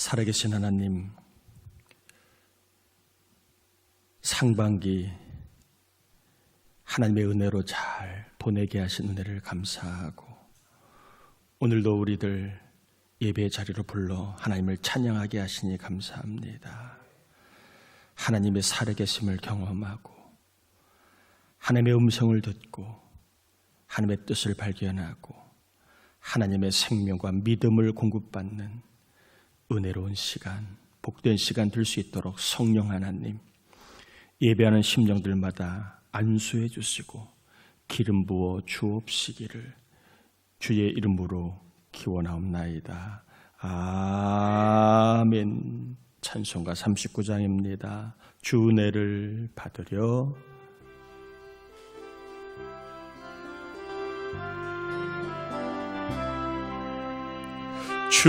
살아계신 하나님, 상반기 하나님의 은혜로 잘 보내게 하신 은혜를 감사하고, 오늘도 우리들 예배의 자리로 불러 하나님을 찬양하게 하시니 감사합니다. 하나님의 살아계심을 경험하고 하나님의 음성을 듣고 하나님의 뜻을 발견하고 하나님의 생명과 믿음을 공급받는 은혜로운 시간, 복된 시간 될 수 있도록 성령 하나님, 예배하는 심령들마다 안수해 주시고 기름 부어 주옵시기를 주의 이름으로 기원하옵나이다. 아멘. 찬송가 39장입니다. 주 은혜를 받으려. 주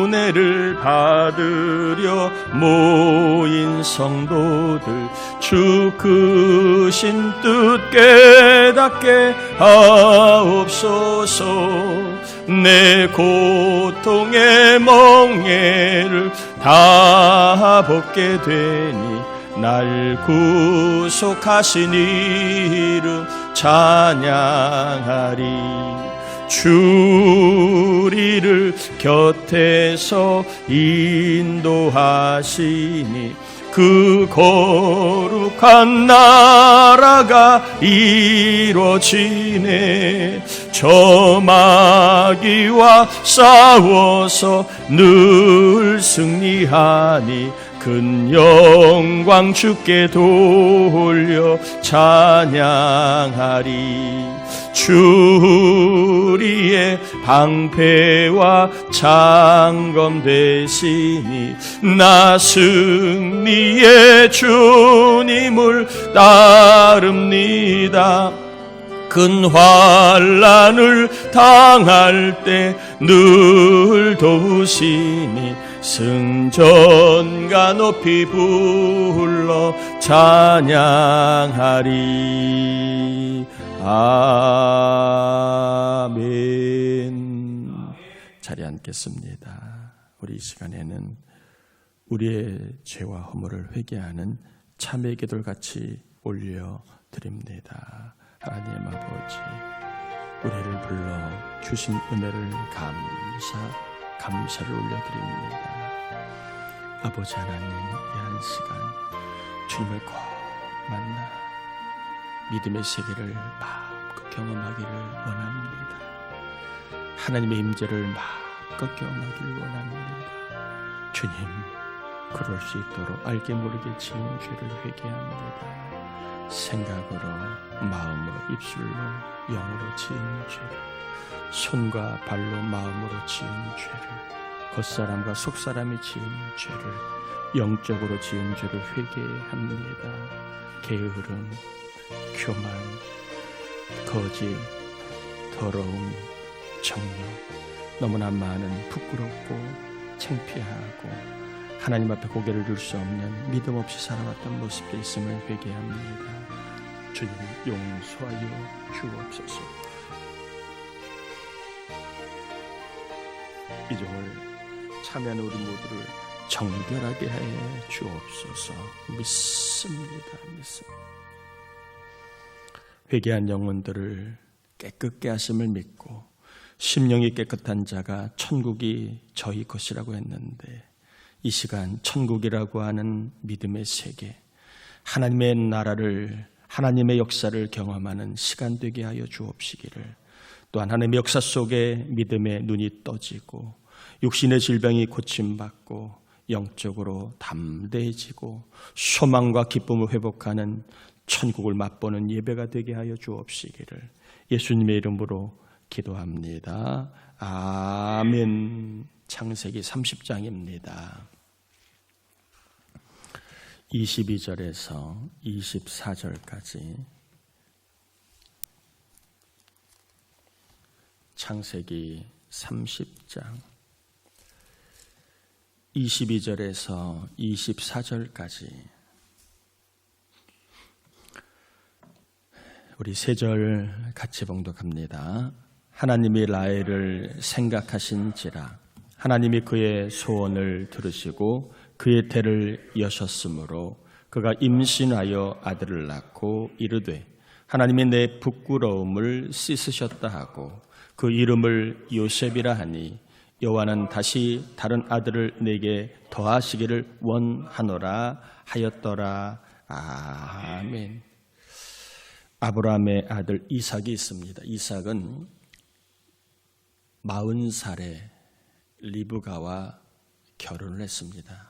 은혜를 받으려 모인 성도들, 주 크신 뜻 깨닫게 하옵소서. 내 고통의 멍에를 다 벗게 되니 날 구속하신 이름 찬양하리. 주 우리를 곁에서 인도하시니 그 거룩한 나라가 이루어지네. 저 마귀와 싸워서 늘 승리하니 큰 영광 주께 돌려 찬양하리. 주 우리의 방패와 창검 되시니 나 승리의 주님을 따릅니다. 큰 환난을 당할 때 늘 도우시니 승전가 높이 불러 찬양하리. 아멘. 자리에 앉겠습니다. 우리 이 시간에는 우리의 죄와 허물을 회개하는 참회 기도를 같이 올려드립니다. 하나님 아버지, 우리를 불러 주신 은혜를 감사를 올려드립니다. 아버지 하나님, 이 한 시간 주님을 꼭 만나 믿음의 세계를 마음껏 경험하기를 원합니다. 하나님의 임재를 마음껏 경험하기를 원합니다. 주님, 그럴 수 있도록 알게 모르게 지은 죄를 회개합니다. 생각으로, 마음으로, 입술로, 영으로 지은 죄를, 손과 발로, 마음으로 지은 죄를, 겉사람과 속사람이 지은 죄를, 영적으로 지은 죄를 회개합니다. 게으름, 교만, 거짓, 더러움, 정욕, 너무나 많은 부끄럽고 창피하고 하나님 앞에 고개를 들 수 없는 믿음 없이 살아왔던 모습이 있음을 회개합니다. 주님, 용서하여 주옵소서. 이 종을 참여하는 우리 모두를 정결하게 해 주옵소서. 믿습니다. 회개한 영혼들을 깨끗게 하심을 믿고 심령이 깨끗한 자가 천국이 저희 것이라고 했는데, 이 시간 천국이라고 하는 믿음의 세계, 하나님의 나라를, 하나님의 역사를 경험하는 시간 되게 하여 주옵시기를, 또한 하나님의 역사 속에 믿음의 눈이 떠지고 육신의 질병이 고침받고 영적으로 담대해지고 소망과 기쁨을 회복하는 천국을 맛보는 예배가 되게 하여 주옵시기를 예수님의 이름으로 기도합니다. 아멘. 창세기 30장입니다. 22절에서 24절까지 창세기 30장 22절에서 24절까지 우리 세 절 같이 봉독합니다. 하나님이 라헬을 생각하신지라 하나님이 그의 소원을 들으시고 그의 태를 여셨으므로 그가 임신하여 아들을 낳고 이르되 하나님이 내 부끄러움을 씻으셨다 하고 그 이름을 요셉이라 하니 여호와는 다시 다른 아들을 내게 더하시기를 원하노라 하였더라. 아멘. 아브라함의 아들 이삭이 있습니다. 이삭은 40살에 리브가와 결혼을 했습니다.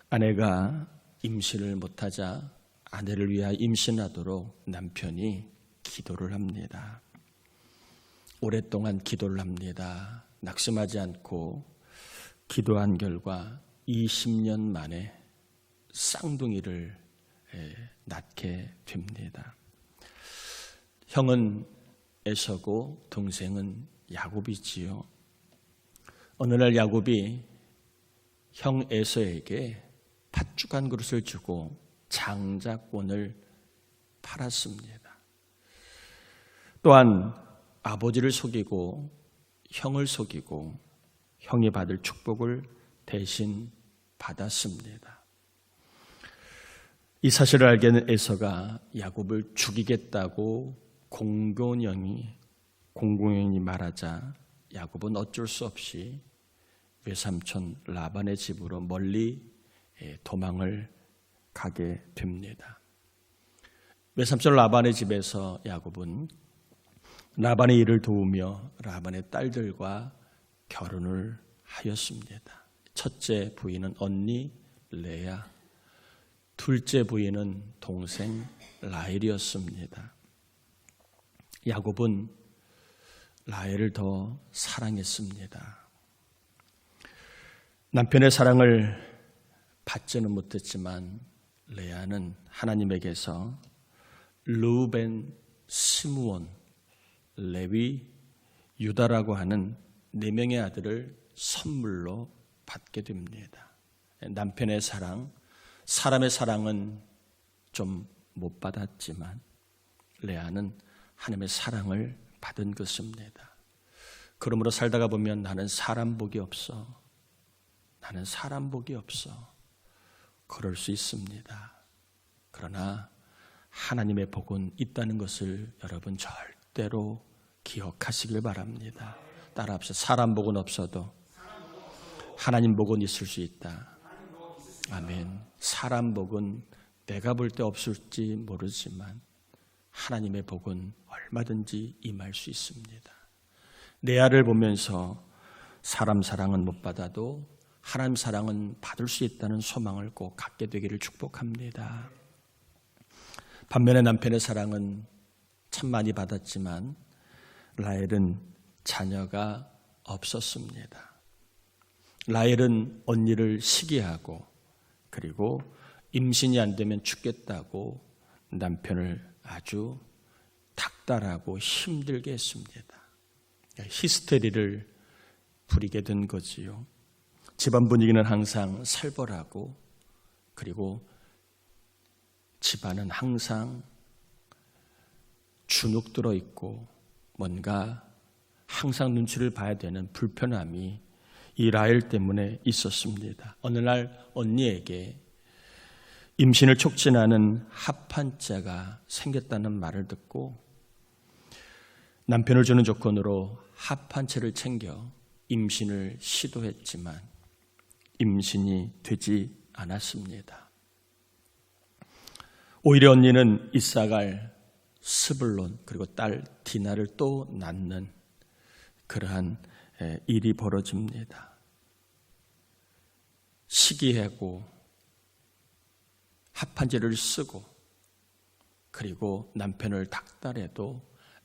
아내가 임신을 못하자 아내를 위하여 임신하도록 남편이 기도를 합니다. 오랫동안 기도를 합니다. 낙심하지 않고 기도한 결과 20년 만에 쌍둥이를 낳게 됩니다. 형은 에서고 동생은 야곱이지요. 어느 날 야곱이 형 에서에게 팥죽 한 그릇을 주고 장자권을 팔았습니다. 또한 아버지를 속이고 형을 속이고 형이 받을 축복을 대신 받았습니다. 이 사실을 알게 된 에서가 야곱을 죽이겠다고 공공연히 말하자 야곱은 어쩔 수 없이 외삼촌 라반의 집으로 멀리 도망을 가게 됩니다. 외삼촌 라반의 집에서 야곱은 라반의 일을 도우며 라반의 딸들과 결혼을 하였습니다. 첫째 부인은 언니 레아, 둘째 부인은 동생 라헬이었습니다. 야곱은 라헬을 더 사랑했습니다. 남편의 사랑을 받지는 못했지만 레아는 하나님에게서 르우벤, 시므온, 레위, 유다라고 하는 4명의 아들을 선물로 받게 됩니다. 남편의 사랑, 사람의 사랑은 좀 못 받았지만 레아는 하나님의 사랑을 받은 것입니다. 그러므로 살다가 보면 나는 사람 복이 없어. 나는 사람 복이 없어. 그럴 수 있습니다. 그러나 하나님의 복은 있다는 것을 여러분 절대로 기억하시길 바랍니다. 따라합시다. 사람 복은 없어도 하나님 복은 있을 수 있다. 아멘. 사람 복은 내가 볼 때 없을지 모르지만 하나님의 복은 얼마든지 임할 수 있습니다. 레아를 보면서 사람 사랑은 못 받아도 하나님 사랑은 받을 수 있다는 소망을 꼭 갖게 되기를 축복합니다. 반면에 남편의 사랑은 참 많이 받았지만 라헬은 자녀가 없었습니다. 라헬은 언니를 시기하고 그리고 임신이 안 되면 죽겠다고 남편을 아주 닥달하고 힘들게 했습니다. 히스테리를 부리게 된 거지요. 집안 분위기는 항상 살벌하고 그리고 집안은 항상 주눅 들어 있고 뭔가 항상 눈치를 봐야 되는 불편함이 이 라헬 때문에 있었습니다. 어느 날 언니에게 임신을 촉진하는 합한자가 생겼다는 말을 듣고 남편을 주는 조건으로 합한채를 챙겨 임신을 시도했지만 임신이 되지 않았습니다. 오히려 언니는 이사갈, 스불론 그리고 딸 디나를 또 낳는 그러한 일이 벌어집니다. 시기하고 합한제를 쓰고 그리고 남편을 닥달해도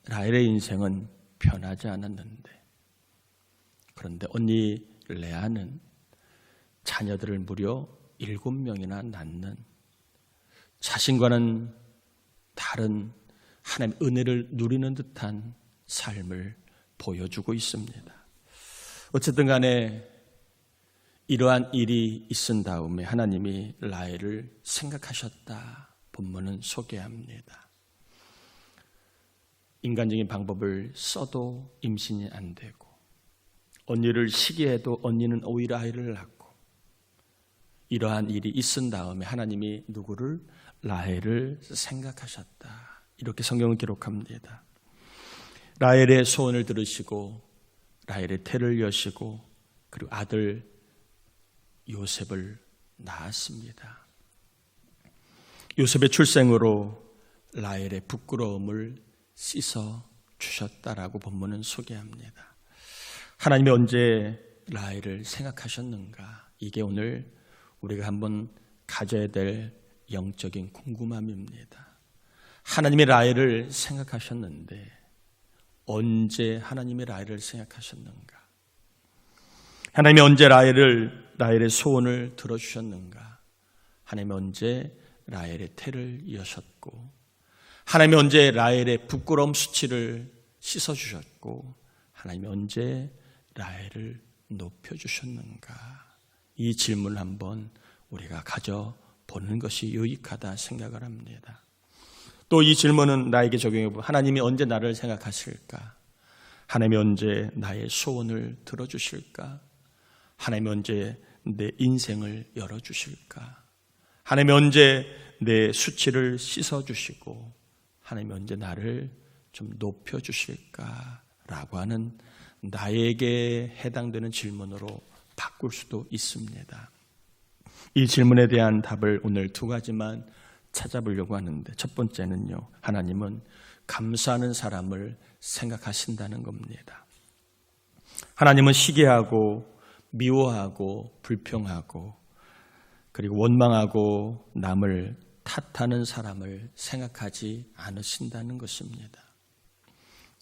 라헬의 인생은 변하지 않았는데 그런데 언니 레아는 자녀들을 무려 7명이나 낳는 자신과는 다른 하나님의 은혜를 누리는 듯한 삶을 보여주고 있습니다. 어쨌든 간에 이러한 일이 있은 다음에 하나님이 라헬을 생각하셨다. 본문은 소개합니다. 인간적인 방법을 써도 임신이 안 되고 언니를 시기해도 언니는 오히려 아이를 낳고 이러한 일이 있은 다음에 하나님이 누구를? 라헬을 생각하셨다. 이렇게 성경은 기록합니다. 라헬의 소원을 들으시고 라헬의 태를 여시고 그리고 아들 요셉을 낳았습니다. 요셉의 출생으로 라헬의 부끄러움을 씻어 주셨다라고 본문은 소개합니다. 하나님이 언제 라헬을 생각하셨는가? 이게 오늘 우리가 한번 가져야 될 영적인 궁금함입니다. 하나님이 라헬을 생각하셨는데 언제 하나님이 라헬을 생각하셨는가? 하나님이 언제 라헬의 소원을 들어주셨는가? 하나님이 언제 라헬의 태를 여셨고 하나님이 언제 라헬의 부끄러움 수치를 씻어주셨고 하나님이 언제 라헬을 높여주셨는가? 이 질문을 한번 우리가 가져보는 것이 유익하다 생각을 합니다. 또 이 질문은 나에게 적용해보면 하나님이 언제 나를 생각하실까? 하나님이 언제 나의 소원을 들어주실까? 하나님이 언제 내 인생을 열어주실까? 하나님이 언제 내 수치를 씻어주시고 하나님이 언제 나를 좀 높여주실까? 라고 하는 나에게 해당되는 질문으로 바꿀 수도 있습니다. 이 질문에 대한 답을 오늘 두 가지만 찾아보려고 하는데 첫 번째는요, 하나님은 감사하는 사람을 생각하신다는 겁니다. 하나님은 시기하고 미워하고 불평하고 그리고 원망하고 남을 탓하는 사람을 생각하지 않으신다는 것입니다.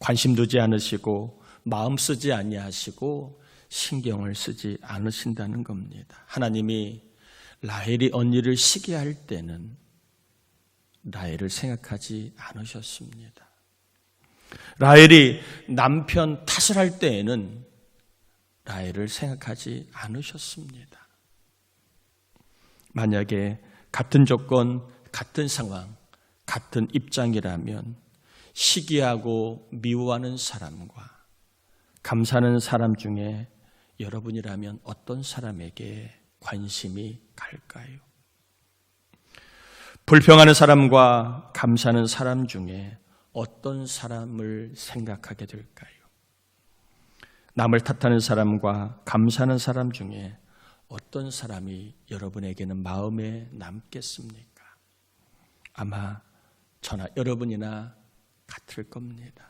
관심 두지 않으시고 마음 쓰지 아니하시고 신경을 쓰지 않으신다는 겁니다. 하나님이 라헬이 언니를 시기할 때는 라헬을 생각하지 않으셨습니다. 라헬이 남편 탓을 할 때에는 라헬을 생각하지 않으셨습니다. 만약에 같은 조건, 같은 상황, 같은 입장이라면 시기하고 미워하는 사람과 감사하는 사람 중에 여러분이라면 어떤 사람에게 관심이 갈까요? 불평하는 사람과 감사하는 사람 중에 어떤 사람을 생각하게 될까요? 남을 탓하는 사람과 감사하는 사람 중에 어떤 사람이 여러분에게는 마음에 남겠습니까? 아마 저나 여러분이나 같을 겁니다.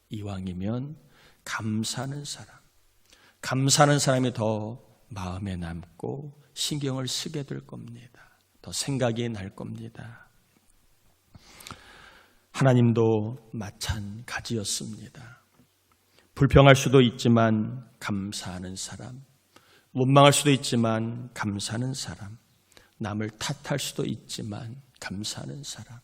이왕이면 감사하는 사람이 더 마음에 남고 신경을 쓰게 될 겁니다. 더 생각이 날 겁니다. 하나님도 마찬가지였습니다. 불평할 수도 있지만 감사하는 사람, 원망할 수도 있지만 감사하는 사람, 남을 탓할 수도 있지만 감사하는 사람,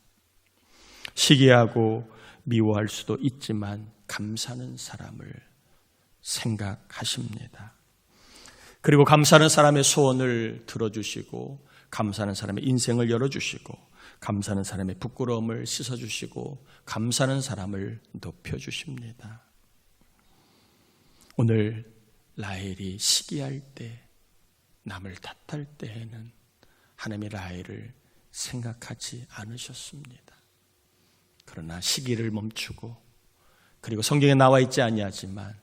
시기하고 미워할 수도 있지만 감사하는 사람을 생각하십니다. 그리고 감사하는 사람의 소원을 들어주시고 감사하는 사람의 인생을 열어주시고 감사하는 사람의 부끄러움을 씻어주시고 감사하는 사람을 높여주십니다. 오늘 라헬이 시기할 때, 남을 탓할 때에는 하나님이 라헬을 생각하지 않으셨습니다. 그러나 시기를 멈추고 그리고 성경에 나와 있지 아니하지만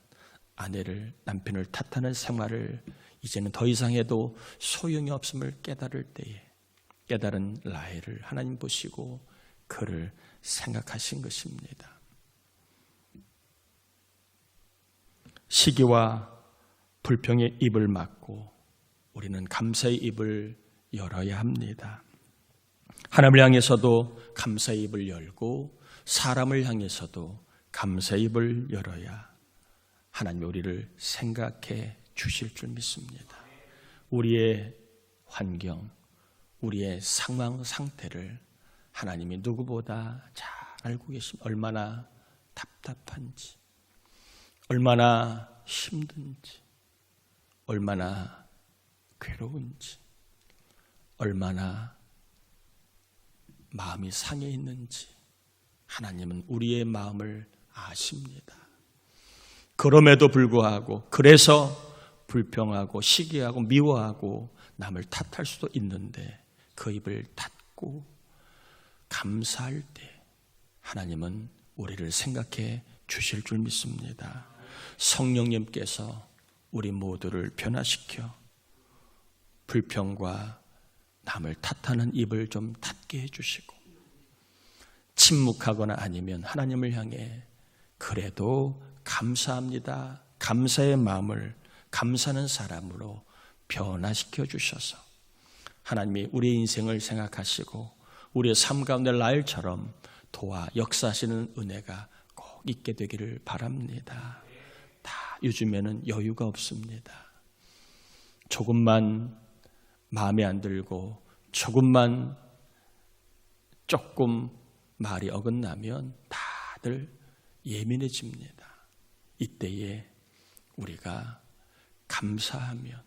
아내를, 남편을 탓하는 생활을 이제는 더 이상 해도 소용이 없음을 깨달을 때에 깨달은 라헬을 하나님 보시고 그를 생각하신 것입니다. 시기와 불평의 입을 막고 우리는 감사의 입을 열어야 합니다. 하나님을 향해서도 감사의 입을 열고 사람을 향해서도 감사의 입을 열어야 하나님이 우리를 생각해 주실 줄 믿습니다. 우리의 환경, 우리의 상황 상태를 하나님이 누구보다 잘 알고 계십니다. 얼마나 답답한지, 얼마나 힘든지, 얼마나 괴로운지, 얼마나 마음이 상해 있는지 하나님은 우리의 마음을 아십니다. 그럼에도 불구하고 그래서 불평하고 시기하고 미워하고 남을 탓할 수도 있는데 그 입을 닫고 감사할 때 하나님은 우리를 생각해 주실 줄 믿습니다. 성령님께서 우리 모두를 변화시켜 불평과 남을 탓하는 입을 좀 닫게 해주시고 침묵하거나 아니면 하나님을 향해 그래도 감사합니다. 감사의 마음을 감사하는 사람으로 변화시켜 주셔서 하나님이 우리의 인생을 생각하시고 우리의 삶 가운데 라헬처럼 도와 역사하시는 은혜가 꼭 있게 되기를 바랍니다. 다 요즘에는 여유가 없습니다. 조금만 마음에 안 들고 조금 말이 어긋나면 다들 예민해집니다. 이때에 우리가 감사하면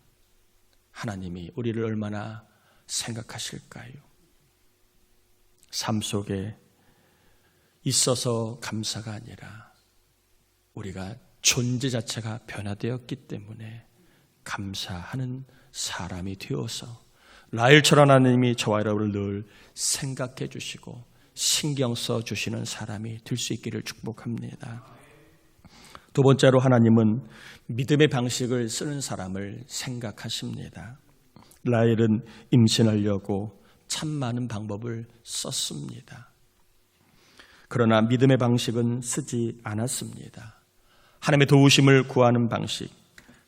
하나님이 우리를 얼마나 생각하실까요? 삶 속에 있어서 감사가 아니라 우리가 존재 자체가 변화되었기 때문에 감사하는 사람이 되어서 라헬처럼 하나님이 저와 여러분을 늘 생각해 주시고 신경 써 주시는 사람이 될 수 있기를 축복합니다. 두 번째로 하나님은 믿음의 방식을 쓰는 사람을 생각하십니다. 라헬은 임신하려고 참 많은 방법을 썼습니다. 그러나 믿음의 방식은 쓰지 않았습니다. 하나님의 도우심을 구하는 방식,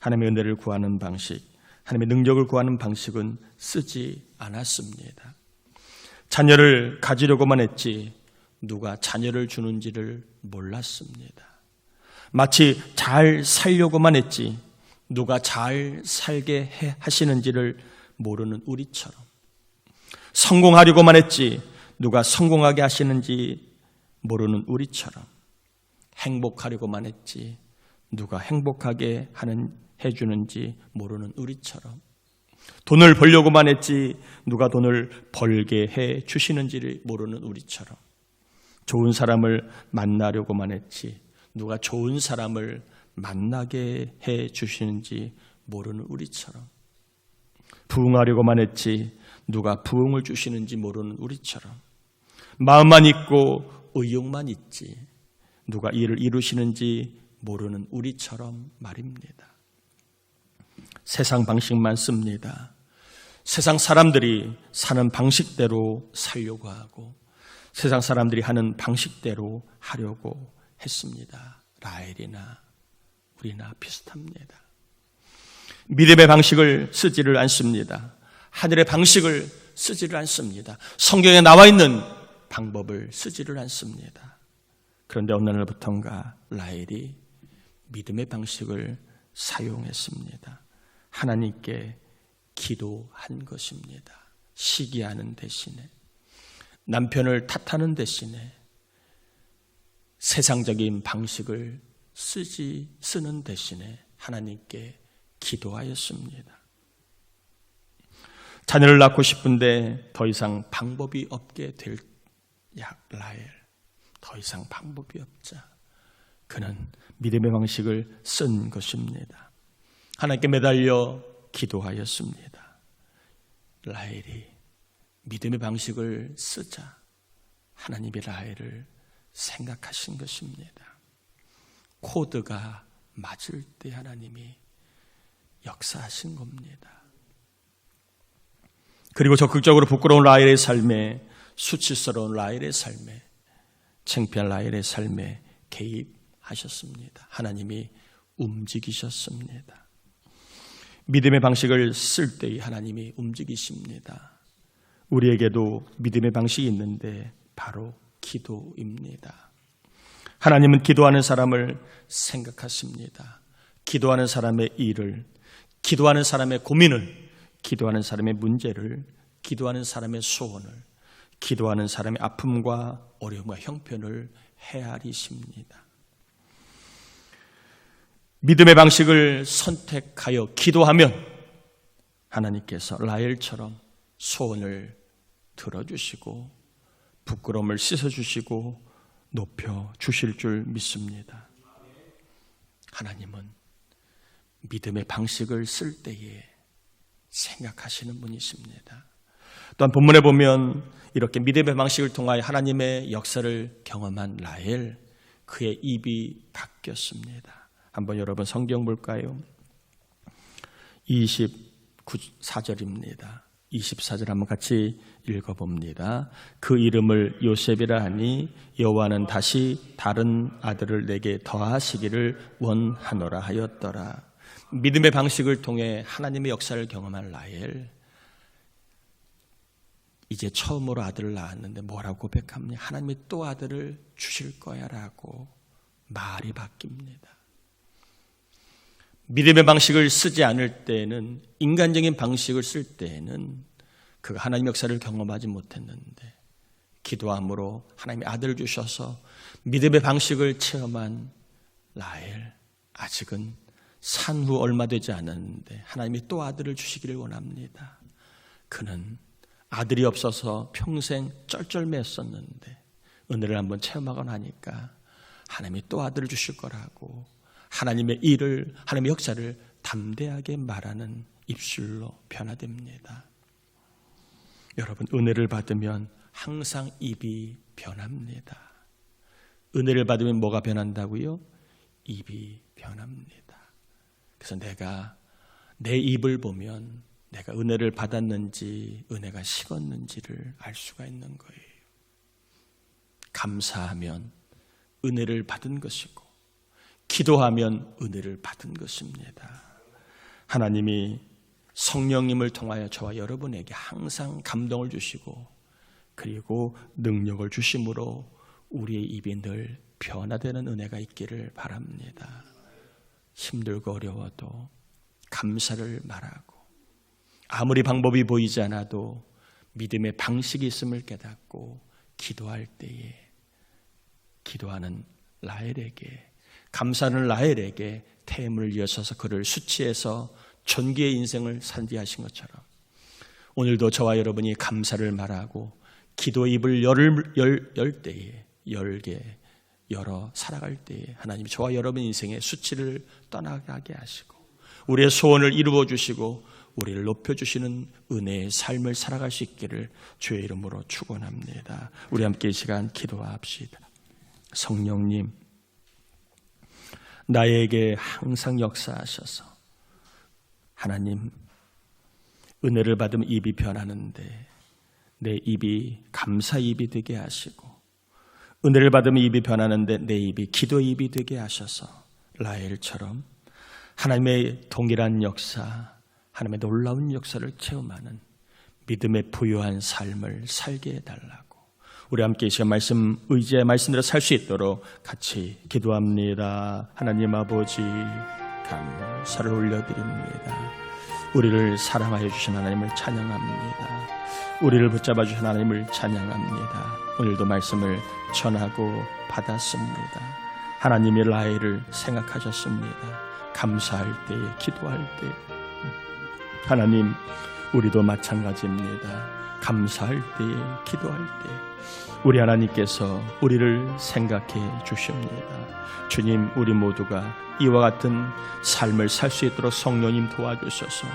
하나님의 은혜를 구하는 방식, 하나님의 능력을 구하는 방식은 쓰지 않았습니다. 자녀를 가지려고만 했지 누가 자녀를 주는지를 몰랐습니다. 마치 잘 살려고만 했지 누가 잘 살게 하시는지를 모르는 우리처럼, 성공하려고만 했지 누가 성공하게 하시는지 모르는 우리처럼, 행복하려고만 했지 누가 행복하게 해주는지 모르는 우리처럼, 돈을 벌려고만 했지 누가 돈을 벌게 해 주시는지를 모르는 우리처럼, 좋은 사람을 만나려고만 했지 누가 좋은 사람을 만나게 해 주시는지 모르는 우리처럼, 부흥하려고만 했지 누가 부흥을 주시는지 모르는 우리처럼, 마음만 있고 의욕만 있지 누가 일을 이루시는지 모르는 우리처럼 말입니다. 세상 방식만 씁니다. 세상 사람들이 사는 방식대로 살려고 하고 세상 사람들이 하는 방식대로 하려고 했습니다. 라헬이나 우리나 비슷합니다. 믿음의 방식을 쓰지를 않습니다. 하늘의 방식을 쓰지를 않습니다. 성경에 나와 있는 방법을 쓰지를 않습니다. 그런데 어느 날부턴가 라헬이 믿음의 방식을 사용했습니다. 하나님께 기도한 것입니다. 시기하는 대신에, 남편을 탓하는 대신에 세상적인 방식을 쓰는 대신에 하나님께 기도하였습니다. 자녀를 낳고 싶은데 더 이상 방법이 없게 될 라헬, 더 이상 방법이 없자 그는 믿음의 방식을 쓴 것입니다. 하나님께 매달려 기도하였습니다. 라헬이 믿음의 방식을 쓰자 하나님이 라헬을 생각하신 것입니다. 코드가 맞을 때 하나님이 역사하신 겁니다. 그리고 적극적으로 부끄러운 라헬의 삶에, 수치스러운 라헬의 삶에, 창피한 라헬의 삶에 개입하셨습니다. 하나님이 움직이셨습니다. 믿음의 방식을 쓸 때에 하나님이 움직이십니다. 우리에게도 믿음의 방식이 있는데 바로 기도입니다. 하나님은 기도하는 사람을 생각하십니다. 기도하는 사람의 일을, 기도하는 사람의 고민을, 기도하는 사람의 문제를, 기도하는 사람의 소원을, 기도하는 사람의 아픔과 어려움과 형편을 헤아리십니다. 믿음의 방식을 선택하여 기도하면 하나님께서 라헬처럼 소원을 들어주시고 부끄러움을 씻어주시고 높여주실 줄 믿습니다. 하나님은 믿음의 방식을 쓸 때에 생각하시는 분이십니다. 또한 본문에 보면 이렇게 믿음의 방식을 통하여 하나님의 역사를 경험한 라헬, 그의 입이 바뀌었습니다. 한번 여러분 성경 볼까요? 24절입니다. 24절 한번 같이 읽어봅니다. 그 이름을 요셉이라 하니 여호와는 다시 다른 아들을 내게 더하시기를 원하노라 하였더라. 믿음의 방식을 통해 하나님의 역사를 경험한 라헬, 이제 처음으로 아들을 낳았는데 뭐라고 고백합니까? 하나님이 또 아들을 주실 거야 라고 말이 바뀝니다. 믿음의 방식을 쓰지 않을 때에는, 인간적인 방식을 쓸 때에는 그가 하나님의 역사를 경험하지 못했는데 기도함으로 하나님이 아들을 주셔서 믿음의 방식을 체험한 라헬, 아직은 산 후 얼마 되지 않았는데 하나님이 또 아들을 주시기를 원합니다. 그는 아들이 없어서 평생 쩔쩔맸었는데 은혜를 한번 체험하고 나니까 하나님이 또 아들을 주실 거라고 하나님의 일을, 하나님의 역사를 담대하게 말하는 입술로 변화됩니다. 여러분, 은혜를 받으면 항상 입이 변합니다. 은혜를 받으면 뭐가 변한다고요? 입이 변합니다. 그래서 내가 내 입을 보면 내가 은혜를 받았는지 은혜가 식었는지를 알 수가 있는 거예요. 감사하면 은혜를 받은 것이고 기도하면 은혜를 받은 것입니다. 하나님이 성령님을 통하여 저와 여러분에게 항상 감동을 주시고 그리고 능력을 주심으로 우리의 입이 늘 변화되는 은혜가 있기를 바랍니다. 힘들고 어려워도 감사를 말하고 아무리 방법이 보이지 않아도 믿음의 방식이 있음을 깨닫고 기도할 때에 기도하는 라헬에게, 감사하는 라헬에게 태음을 이어서서 그를 수치해서 존귀의 인생을 산지하신 것처럼 오늘도 저와 여러분이 감사를 말하고 기도의 입을 열 때에, 열어 살아갈 때에 하나님이 저와 여러분 인생의 수치를 떠나가게 하시고 우리의 소원을 이루어 주시고 우리를 높여주시는 은혜의 삶을 살아갈 수 있기를 주의 이름으로 축원합니다. 우리 함께 이 시간 기도합시다. 성령님, 나에게 항상 역사하셔서 하나님, 은혜를 받으면 입이 변하는데 내 입이 감사 입이 되게 하시고 은혜를 받으면 입이 변하는데 내 입이 기도 입이 되게 하셔서 라헬처럼 하나님의 동일한 역사, 하나님의 놀라운 역사를 체험하는 믿음의 부유한 삶을 살게 해달라고 우리 함께 이 시간 말씀, 의지의 말씀대로 살 수 있도록 같이 기도합니다. 하나님 아버지, 감사를 올려드립니다. 우리를 사랑하여 주신 하나님을 찬양합니다. 우리를 붙잡아 주신 하나님을 찬양합니다. 오늘도 말씀을 전하고 받았습니다. 하나님의 라헬을 생각하셨습니다. 감사할 때에, 기도할 때 하나님, 우리도 마찬가지입니다. 감사할 때에, 기도할 때 우리 하나님께서 우리를 생각해 주십니다. 주님, 우리 모두가 이와 같은 삶을 살 수 있도록 성령님 도와주셔서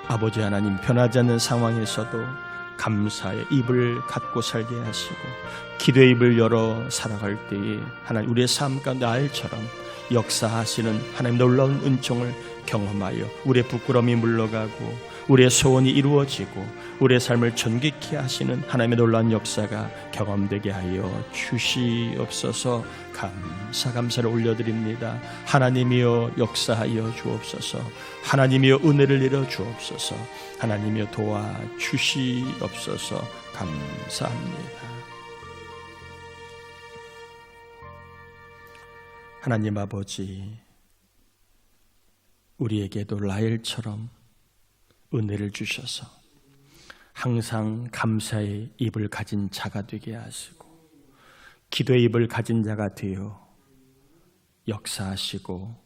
아버지 하나님, 변하지 않는 상황에서도 감사의 입을 갖고 살게 하시고 기도의 입을 열어 살아갈 때에 하나님, 우리의 삶 가운데 라헬처럼 역사하시는 하나님 놀라운 은총을 경험하여 우리의 부끄러움이 물러가고 우리의 소원이 이루어지고 우리의 삶을 전개케 하시는 하나님의 놀라운 역사가 경험되게 하여 주시옵소서. 감사를 올려드립니다. 하나님이여 역사하여 주옵소서. 하나님이여 은혜를 내려 주옵소서. 하나님이여 도와주시옵소서. 감사합니다. 하나님 아버지, 우리에게도 라헬처럼 은혜를 주셔서 항상 감사의 입을 가진 자가 되게 하시고 기도의 입을 가진 자가 되어 역사하시고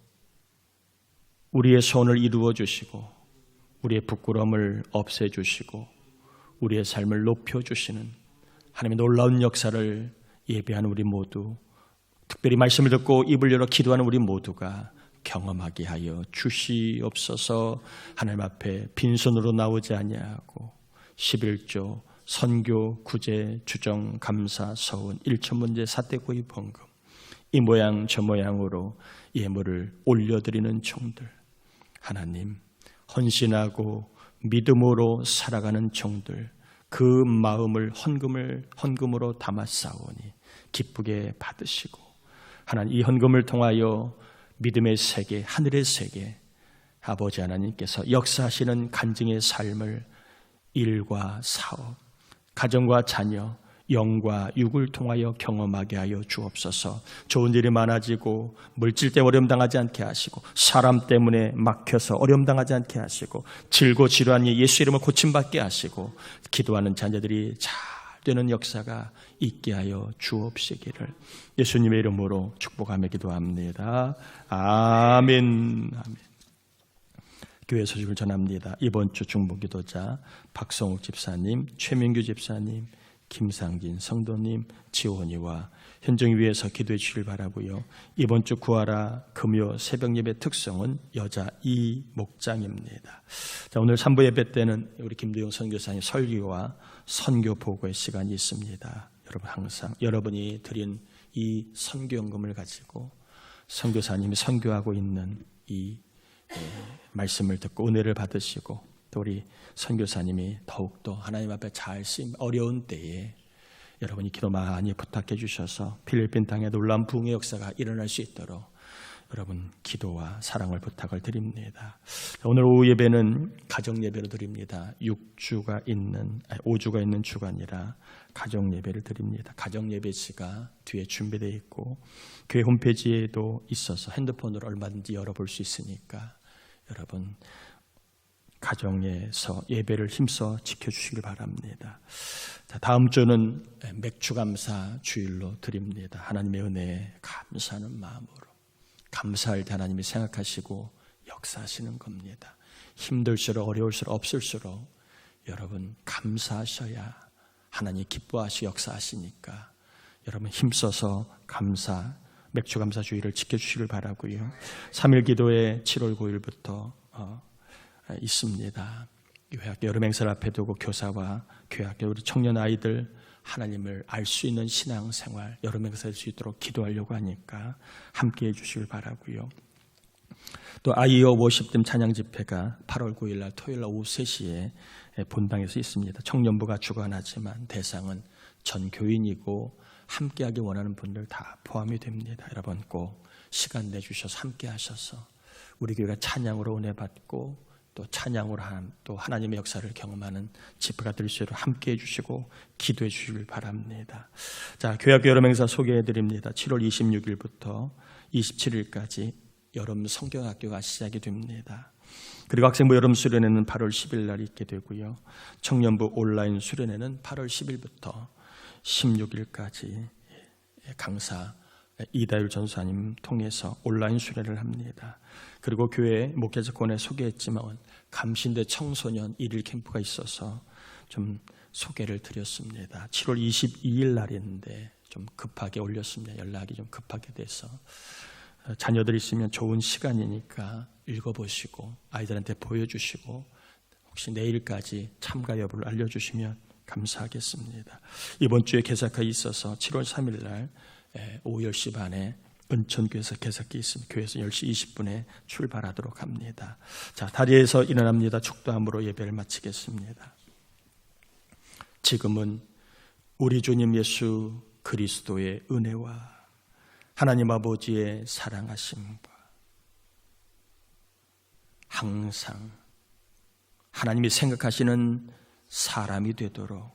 우리의 소원을 이루어 주시고 우리의 부끄러움을 없애주시고 우리의 삶을 높여주시는 하나님의 놀라운 역사를 예배하는 우리 모두, 특별히 말씀을 듣고 입을 열어 기도하는 우리 모두가 경험하게 하여 주시옵소서. 하나님 앞에 빈손으로 나오지 아니하고 11조, 선교, 구제, 주정, 감사, 서운, 일천문제, 사대구의 번금 이 모양 저 모양으로 예물을 올려드리는 종들, 하나님 헌신하고 믿음으로 살아가는 종들, 그 마음을 헌금으로 담았사오니 기쁘게 받으시고, 하나님 이 헌금을 통하여 믿음의 세계, 하늘의 세계, 아버지 하나님께서 역사하시는 간증의 삶을 일과 사업, 가정과 자녀, 영과 육을 통하여 경험하게 하여 주옵소서. 좋은 일이 많아지고 물질 때문에 어려움 당하지 않게 하시고, 사람 때문에 막혀서 어려움 당하지 않게 하시고, 질고 질환이 예수 이름으로 고침받게 하시고, 기도하는 자녀들이 잘 되는 역사가 있게 하여 주옵시기를 예수님의 이름으로 축복하며 기도합니다. 아멘. 아멘. 교회 소식을 전합니다. 이번 주 중보기도자 박성욱 집사님, 최민규 집사님, 김상진 성도님, 지원이와 현정 위에서 기도해 주시길 바라고요. 이번 주 구하라 금요 새벽 예배 특성은 여자 이 목장입니다. 자, 오늘 3부 예배 때는 우리 김도영 선교사님 설교와 선교 보고의 시간이 있습니다. 여러분 항상 여러분이 드린 이 선교연금을 가지고 선교사님이 선교하고 있는 이 말씀을 듣고 은혜를 받으시고, 또 우리 선교사님이 더욱더 하나님 앞에 잘 쓰임 어려운 때에 여러분이 기도 많이 부탁해 주셔서 필리핀 땅에 놀라운 부흥의 역사가 일어날 수 있도록 여러분 기도와 사랑을 부탁을 드립니다. 오늘 오후 예배는 가정 예배로 드립니다. 5주가 있는 주간이라 가정 예배를 드립니다. 가정 예배지가 뒤에 준비되어 있고 교회 홈페이지에도 있어서 핸드폰으로 얼마든지 열어볼 수 있으니까 여러분 가정에서 예배를 힘써 지켜주시길 바랍니다. 자, 다음 주는 맥주감사 주일로 드립니다. 하나님의 은혜에 감사하는 마음으로, 감사할 때 하나님이 생각하시고 역사하시는 겁니다. 힘들수록 어려울수록 없을수록 여러분 감사하셔야 하나님 기뻐하시고 역사하시니까 여러분 힘써서 맥주감사 주일을 지켜주시길 바라고요. 3일 기도회 7월 9일부터 있습니다. 교회학교 여름 행사를 앞에 두고 교사와 교회학교 우리 청년 아이들 하나님을 알 수 있는 신앙생활 여름 행사할 수 있도록 기도하려고 하니까 함께해 주시길 바라고요. 또 아이어 워십팀 찬양 집회가 8월 9일 날 토요일 날 오후 3시에 본당에서 있습니다. 청년부가 주관하지만 대상은 전 교인이고 함께하기 원하는 분들 다 포함이 됩니다. 여러분 꼭 시간 내주셔서 함께 하셔서 우리 교회가 찬양으로 은혜 받고 또 찬양으로 또 하나님의 역사를 경험하는 집회가 될 수 있도록 함께해 주시고 기도해 주시길 바랍니다. 자, 교회학교 여름 행사 소개해 드립니다. 7월 26일부터 27일까지 여름 성경학교가 시작이 됩니다. 그리고 학생부 여름 수련회는 8월 10일 날 있게 되고요. 청년부 온라인 수련회는 8월 10일부터 16일까지 강사 이다율 전사님 통해서 온라인 수련을 합니다. 그리고 교회 목회자권에 소개했지만 감신대 청소년 1일 캠프가 있어서 좀 소개를 드렸습니다. 7월 22일 날인데 좀 급하게 올렸습니다. 연락이 좀 급하게 돼서 자녀들 있으면 좋은 시간이니까 읽어보시고 아이들한테 보여주시고 혹시 내일까지 참가 여부를 알려주시면 감사하겠습니다. 이번 주에 개사가 있어서 7월 3일 날 오후 10시 반에 은천교회에서 개사기 있습니다. 교회에서 10시 20분에 출발하도록 합니다. 자, 다리에서 일어납니다. 축도함으로 예배를 마치겠습니다. 지금은 우리 주님 예수 그리스도의 은혜와 하나님 아버지의 사랑하심과 항상 하나님이 생각하시는 사람이 되도록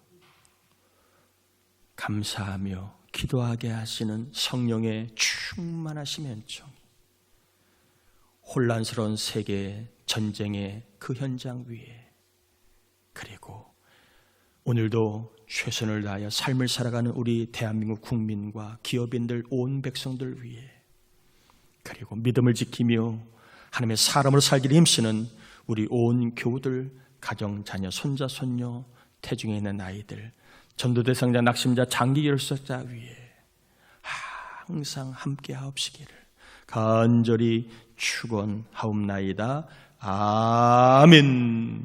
감사하며 기도하게 하시는 성령의 충만하심 연총이 혼란스러운 세계 전쟁의 그 현장 위에, 그리고 오늘도 최선을 다하여 삶을 살아가는 우리 대한민국 국민과 기업인들 온 백성들 위에, 그리고 믿음을 지키며 하나님의 사람으로 살기를 힘쓰는 우리 온 교우들, 가정, 자녀, 손자, 손녀, 태중에 있는 아이들, 전도대상자, 낙심자, 장기결석자 위에 항상 함께 하옵시기를 간절히 축원하옵나이다. 아멘.